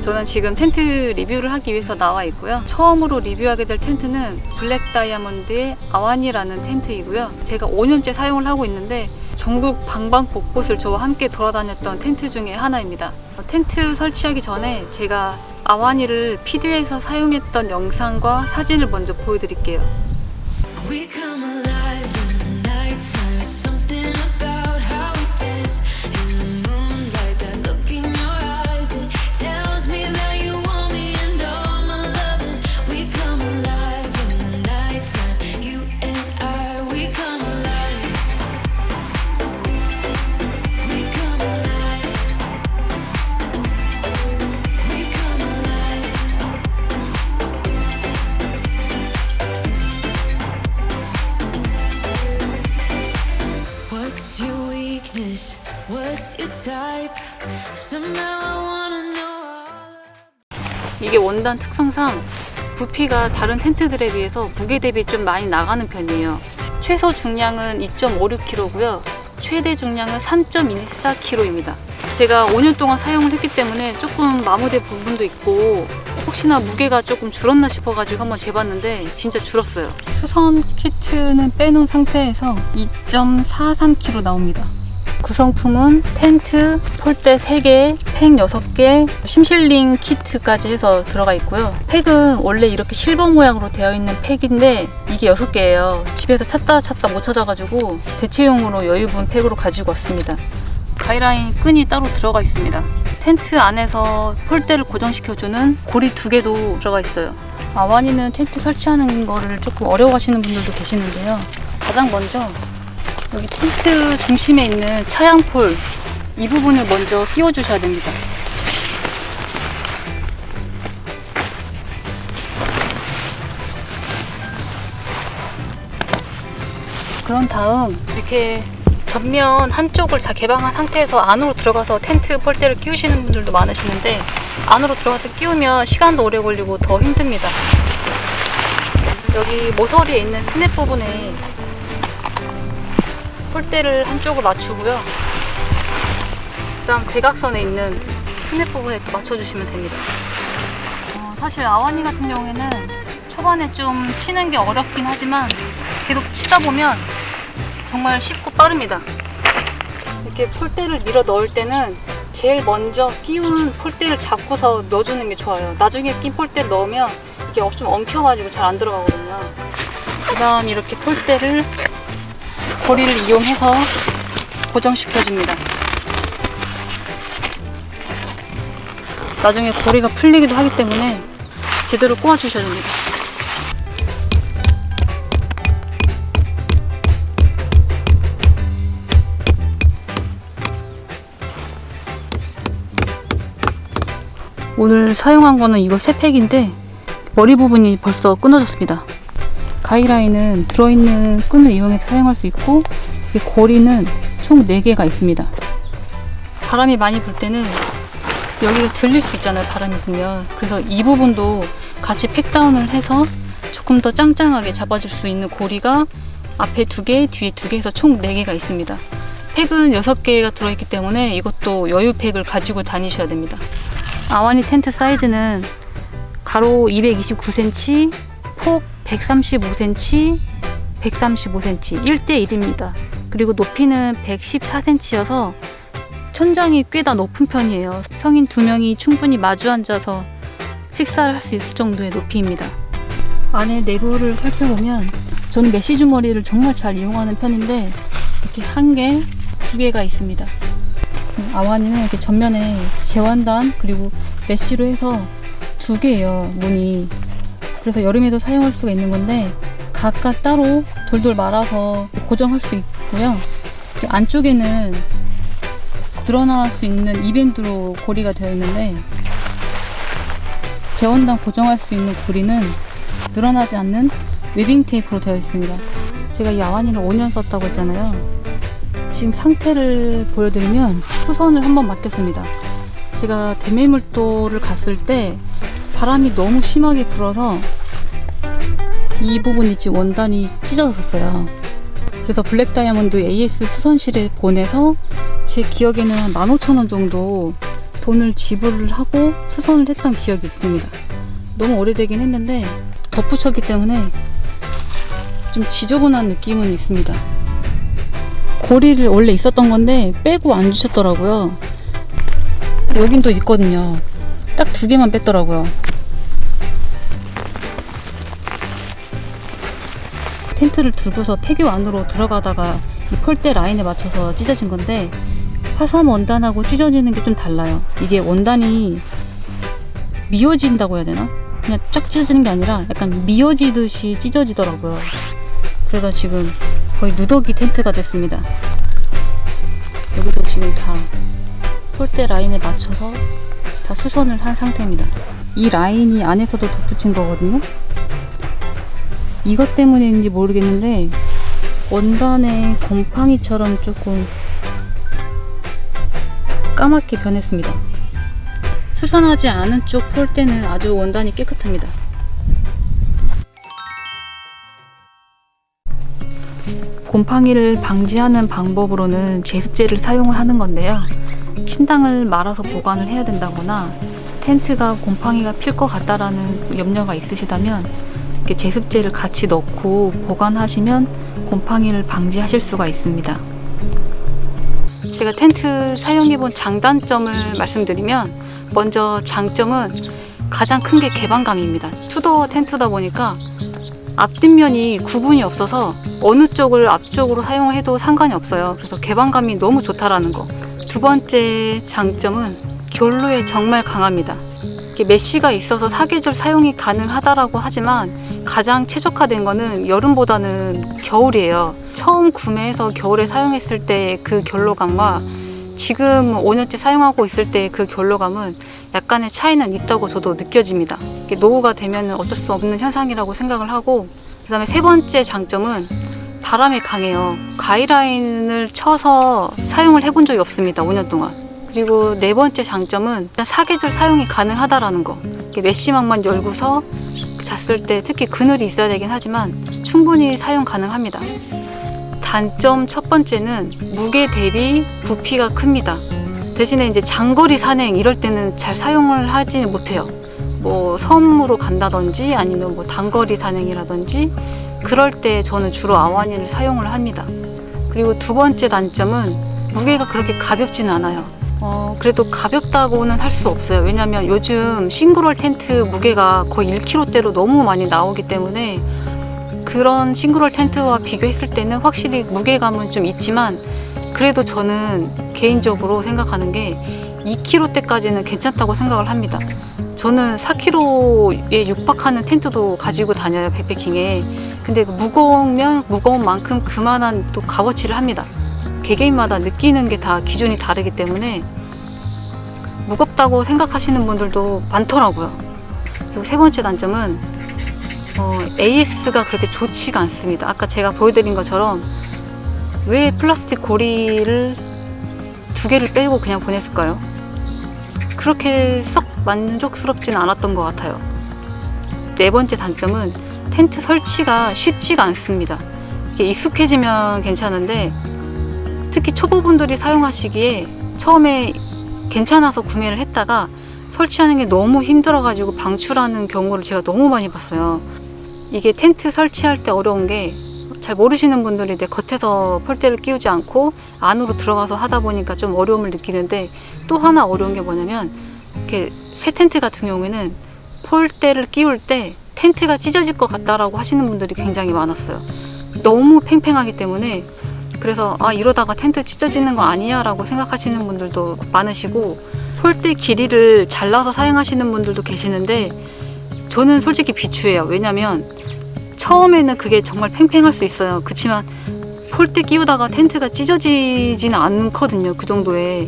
저는 지금 텐트 리뷰를 하기 위해서 나와 있고요. 처음으로 리뷰하게 될 텐트는 블랙 다이아몬드의 아완이라는 텐트이고요. 제가 5년째 사용을 하고 있는데 전국 방방곳곳을 저와 함께 돌아다녔던 텐트 중에 하나입니다. 텐트 설치하기 전에 제가 아완이를 피드에서 사용했던 영상과 사진을 먼저 보여드릴게요. We come alive in the nighttime. It's something about how we dance in the moonlight. That look in your eyes, it tells me that you want me and all my loving. We come alive in the nighttime. You and I, we come alive. We come alive. We come alive. What's your weakness? What's your type? Somehow I wanna know all. 이게 원단 특성상 부피가 다른 텐트들에 비해서 무게 대비 좀 많이 나가는 편이에요. 최소 중량은 2.56kg고요. 최대 중량은 3.14kg입니다. 제가 5년 동안 사용을 했기 때문에 조금 마모된 부분도 있고 혹시나 무게가 조금 줄었나 싶어가지고 한번 재봤는데 진짜 줄었어요. 수선 키트는 빼놓은 상태에서 2.43kg 나옵니다. 구성품은 텐트, 폴대 3개, 팩 6개, 심실링 키트까지 해서 들어가 있고요. 팩은 원래 이렇게 실버 모양으로 되어 있는 팩인데 이게 6개예요. 집에서 찾다 못 찾아가지고 대체용으로 여유분 팩으로 가지고 왔습니다. 가이라인 끈이 따로 들어가 있습니다. 텐트 안에서 폴대를 고정시켜주는 고리 2개도 들어가 있어요. 아완이는 텐트 설치하는 거를 조금 어려워하시는 분들도 계시는데요. 가장 먼저 여기 텐트 중심에 있는 차양폴 이 부분을 먼저 끼워 주셔야 됩니다. 그런 다음 이렇게 전면 한쪽을 다 개방한 상태에서 안으로 들어가서 텐트 폴대를 끼우시는 분들도 많으시는데 안으로 들어가서 끼우면 시간도 오래 걸리고 더 힘듭니다. 여기 모서리에 있는 스냅 부분에 폴대를 한쪽을 맞추고요. 그 다음 대각선에 있는 스냅 부분에 또 맞춰주시면 됩니다. 사실 아완이 같은 경우에는 초반에 좀 치는 게 어렵긴 하지만 계속 치다 보면 정말 쉽고 빠릅니다. 이렇게 폴대를 밀어 넣을 때는 제일 먼저 끼운 폴대를 잡고서 넣어주는 게 좋아요. 나중에 낀 폴대를 넣으면 이게 좀 엉켜가지고 잘 안 들어가거든요. 그 다음 이렇게 폴대를 고리를 이용해서 고정시켜줍니다. 나중에 고리가 풀리기도 하기 때문에 제대로 꼬아주셔야 됩니다. 오늘 사용한 거는 이거 3팩인데 머리 부분이 벌써 끊어졌습니다. 가이라인은 들어있는 끈을 이용해서 사용할 수 있고 고리는 총 4개가 있습니다. 바람이 많이 불 때는 여기가 들릴 수 있잖아요. 바람이 불면. 그래서 이 부분도 같이 팩다운을 해서 조금 더 짱짱하게 잡아줄 수 있는 고리가 앞에 2개, 뒤에 2개 해서 총 4개가 있습니다. 팩은 6개가 들어있기 때문에 이것도 여유팩을 가지고 다니셔야 됩니다. 아완이 텐트 사이즈는 가로 229cm, 폭 135cm, 135cm 1:1입니다. 그리고 높이는 114cm여서 천장이 꽤 다 높은 편이에요. 성인 2명이 충분히 마주 앉아서 식사를 할 수 있을 정도의 높이입니다. 안에 내부를 살펴보면 저는 메쉬 주머니를 정말 잘 이용하는 편인데 이렇게 1개, 2개가 있습니다. 아완이는 이렇게 전면에 제완단 그리고 메쉬로 해서 2개예요. 문이. 그래서 여름에도 사용할 수가 있는 건데 각각 따로 돌돌 말아서 고정할 수 있고요. 안쪽에는 드러날 수 있는 이밴드로 고리가 되어 있는데 제원단 고정할 수 있는 고리는 늘어나지 않는 웨빙 테이프로 되어 있습니다. 제가 이 아완이를 5년 썼다고 했잖아요. 지금 상태를 보여드리면 수선을 한번 맡겼습니다. 제가 대매물도를 갔을 때 바람이 너무 심하게 불어서 이 부분이 지금 원단이 찢어졌어요. 그래서 블랙 다이아몬드 AS 수선실에 보내서 제 기억에는 15,000원 정도 돈을 지불을 하고 수선을 했던 기억이 있습니다. 너무 오래되긴 했는데 덧붙였기 때문에 좀 지저분한 느낌은 있습니다. 고리를 원래 있었던 건데 빼고 안 주셨더라고요. 여긴 또 있거든요. 딱 2개만 뺐더라고요. 텐트를 들고서 폐교 안으로 들어가다가 이 폴대 라인에 맞춰서 찢어진 건데, 화섬 원단하고 찢어지는 게 좀 달라요. 이게 원단이 미어진다고 해야 되나? 그냥 쫙 찢어지는 게 아니라 약간 미어지듯이 찢어지더라고요. 그래서 지금 거의 누더기 텐트가 됐습니다. 여기도 지금 다 폴대 라인에 맞춰서 다 수선을 한 상태입니다. 이 라인이 안에서도 덧붙인 거거든요. 이것 때문인지 모르겠는데 원단의 곰팡이처럼 조금 까맣게 변했습니다. 수선하지 않은 쪽 폴대는 아주 원단이 깨끗합니다. 곰팡이를 방지하는 방법으로는 제습제를 사용을 하는 건데요. 침당을 말아서 보관을 해야 된다거나 텐트가 곰팡이가 필 것 같다라는 염려가 있으시다면 이렇게 제습제를 같이 넣고 보관하시면 곰팡이를 방지하실 수가 있습니다. 제가 텐트 사용해본 장단점을 말씀드리면, 먼저 장점은 가장 큰 게 개방감입니다. 투도어 텐트다 보니까 앞뒷면이 구분이 없어서 어느 쪽을 앞쪽으로 사용해도 상관이 없어요. 그래서 개방감이 너무 좋다라는 거. 두 번째 장점은 결로에 정말 강합니다. 메쉬가 있어서 사계절 사용이 가능하다라고 하지만 가장 최적화된 거는 여름보다는 겨울이에요. 처음 구매해서 겨울에 사용했을 때 그 결로감과 지금 5년째 사용하고 있을 때 그 결로감은 약간의 차이는 있다고 저도 느껴집니다. 노후가 되면 어쩔 수 없는 현상이라고 생각을 하고, 그 다음에 세 번째 장점은 바람에 강해요. 가이라인을 쳐서 사용을 해본 적이 없습니다, 5년 동안. 그리고 네 번째 장점은 사계절 사용이 가능하다라는 거. 메쉬망만 열고서 잤을 때 특히 그늘이 있어야 되긴 하지만 충분히 사용 가능합니다. 단점 첫 번째는 무게 대비 부피가 큽니다. 대신에 이제 장거리 산행 이럴 때는 잘 사용을 하지 못해요. 뭐 섬으로 간다든지 아니면 뭐 단거리 산행이라든지 그럴 때 저는 주로 아와니를 사용을 합니다. 그리고 두 번째 단점은 무게가 그렇게 가볍지는 않아요. 그래도 가볍다고는 할 수 없어요. 왜냐면 요즘 싱글홀 텐트 무게가 거의 1kg대로 너무 많이 나오기 때문에 그런 싱글홀 텐트와 비교했을 때는 확실히 무게감은 좀 있지만, 그래도 저는 개인적으로 생각하는 게 2kg대까지는 괜찮다고 생각을 합니다. 저는 4kg에 육박하는 텐트도 가지고 다녀요, 백패킹에. 근데 무거우면 무거운 만큼 그만한 또 값어치를 합니다. 개개인마다 느끼는 게 다 기준이 다르기 때문에 무겁다고 생각하시는 분들도 많더라고요. 그리고 세 번째 단점은 AS가 그렇게 좋지가 않습니다. 아까 제가 보여드린 것처럼 왜 플라스틱 고리를 2개를 빼고 그냥 보냈을까요? 그렇게 썩 만족스럽지는 않았던 것 같아요. 네 번째 단점은 텐트 설치가 쉽지가 않습니다. 이게 익숙해지면 괜찮은데 특히 초보분들이 사용하시기에 처음에 괜찮아서 구매를 했다가 설치하는 게 너무 힘들어가지고 방출하는 경우를 제가 너무 많이 봤어요. 이게 텐트 설치할 때 어려운 게 잘 모르시는 분들이 내 겉에서 폴대를 끼우지 않고 안으로 들어가서 하다 보니까 좀 어려움을 느끼는데, 또 하나 어려운 게 뭐냐면 이렇게 새 텐트 같은 경우에는 폴대를 끼울 때 텐트가 찢어질 것 같다라고 하시는 분들이 굉장히 많았어요. 너무 팽팽하기 때문에. 그래서 이러다가 텐트 찢어지는 거 아니야 라고 생각하시는 분들도 많으시고, 폴대 길이를 잘라서 사용하시는 분들도 계시는데 저는 솔직히 비추해요. 왜냐면 처음에는 그게 정말 팽팽할 수 있어요. 그렇지만 폴대 끼우다가 텐트가 찢어지지는 않거든요, 그 정도에.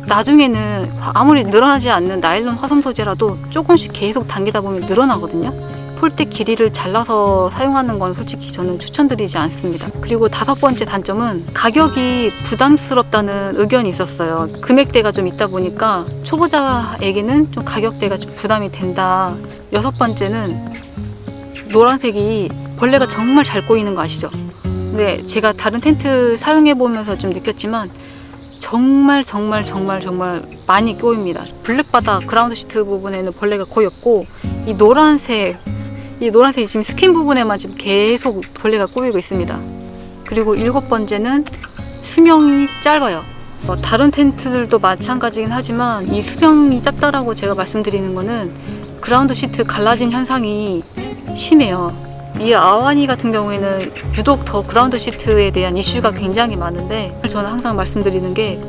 나중에는 아무리 늘어나지 않는 나일론 화섬 소재라도 조금씩 계속 당기다 보면 늘어나거든요. 폴대 길이를 잘라서 사용하는 건 솔직히 저는 추천드리지 않습니다. 그리고 다섯 번째 단점은 가격이 부담스럽다는 의견이 있었어요. 금액대가 좀 있다 보니까 초보자에게는 좀 가격대가 좀 부담이 된다. 여섯 번째는 노란색이 벌레가 정말 잘 꼬이는 거 아시죠? 근데 제가 다른 텐트 사용해 보면서 좀 느꼈지만 정말 많이 꼬입니다. 블랙바닥 그라운드 시트 부분에는 벌레가 거의 없고 이 노란색 지금 스킨 부분에만 지금 계속 벌레가 꼬이고 있습니다. 그리고 7번째는 수명이 짧아요. 다른 텐트들도 마찬가지긴 하지만 이 수명이 짧다라고 제가 말씀드리는 거는 그라운드 시트 갈라진 현상이 심해요. 이 아와니 같은 경우에는 유독 더 그라운드 시트에 대한 이슈가 굉장히 많은데, 저는 항상 말씀드리는 게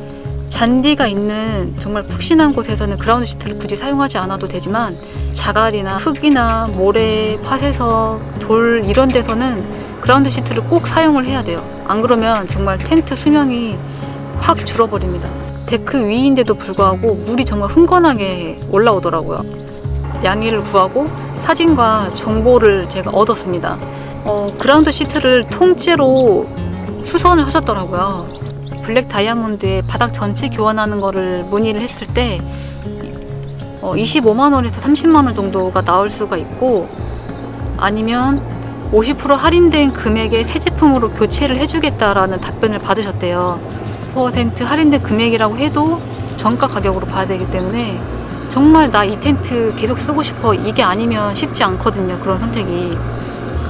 잔디가 있는 정말 푹신한 곳에서는 그라운드 시트를 굳이 사용하지 않아도 되지만 자갈이나 흙이나 모래, 팥에서 돌 이런 데서는 그라운드 시트를 꼭 사용을 해야 돼요. 안 그러면 정말 텐트 수명이 확 줄어버립니다. 데크 위인데도 불구하고 물이 정말 흥건하게 올라오더라고요. 양해를 구하고 사진과 정보를 제가 얻었습니다. 그라운드 시트를 통째로 수선을 하셨더라고요. 블랙 다이아몬드에 바닥 전체 교환하는 거를 문의를 했을 때 25만원에서 30만원 정도가 나올 수가 있고, 아니면 50% 할인된 금액의 새 제품으로 교체를 해주겠다라는 답변을 받으셨대요. 10% 할인된 금액이라고 해도 정가 가격으로 봐야 되기 때문에 정말 나 이 텐트 계속 쓰고 싶어, 이게 아니면 쉽지 않거든요. 그런 선택이.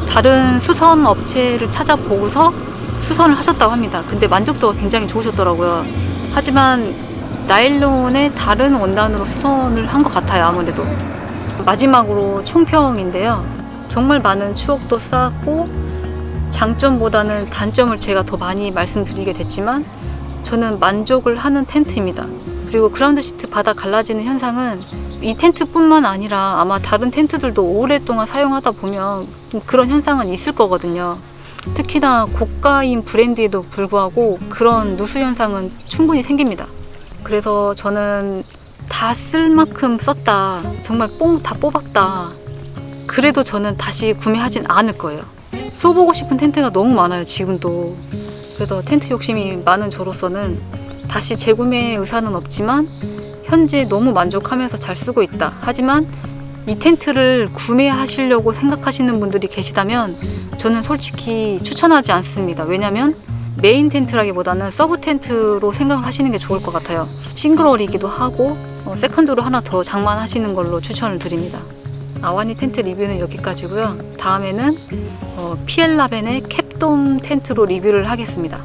다른 수선 업체를 찾아보고서 수선을 하셨다고 합니다. 근데 만족도가 굉장히 좋으셨더라고요. 하지만 나일론의 다른 원단으로 수선을 한 것 같아요. 아무래도. 마지막으로 총평인데요. 정말 많은 추억도 쌓았고 장점보다는 단점을 제가 더 많이 말씀드리게 됐지만 저는 만족을 하는 텐트입니다. 그리고 그라운드 시트 바닥 갈라지는 현상은 이 텐트뿐만 아니라 아마 다른 텐트들도 오랫동안 사용하다 보면 그런 현상은 있을 거거든요. 특히나 고가인 브랜드에도 불구하고 그런 누수 현상은 충분히 생깁니다. 그래서 저는 다 쓸 만큼 썼다, 정말 뽕 다 뽑았다, 그래도 저는 다시 구매하진 않을 거예요. 써보고 싶은 텐트가 너무 많아요, 지금도. 그래서 텐트 욕심이 많은 저로서는 다시 재구매 의사는 없지만 현재 너무 만족하면서 잘 쓰고 있다. 하지만 이 텐트를 구매하시려고 생각하시는 분들이 계시다면 저는 솔직히 추천하지 않습니다. 왜냐면 메인 텐트라기보다는 서브 텐트로 생각을 하시는 게 좋을 것 같아요. 싱글월이기도 하고 세컨드로 하나 더 장만하시는 걸로 추천을 드립니다. 아와니 텐트 리뷰는 여기까지고요. 다음에는 피엘라벤의 캡돔 텐트로 리뷰를 하겠습니다.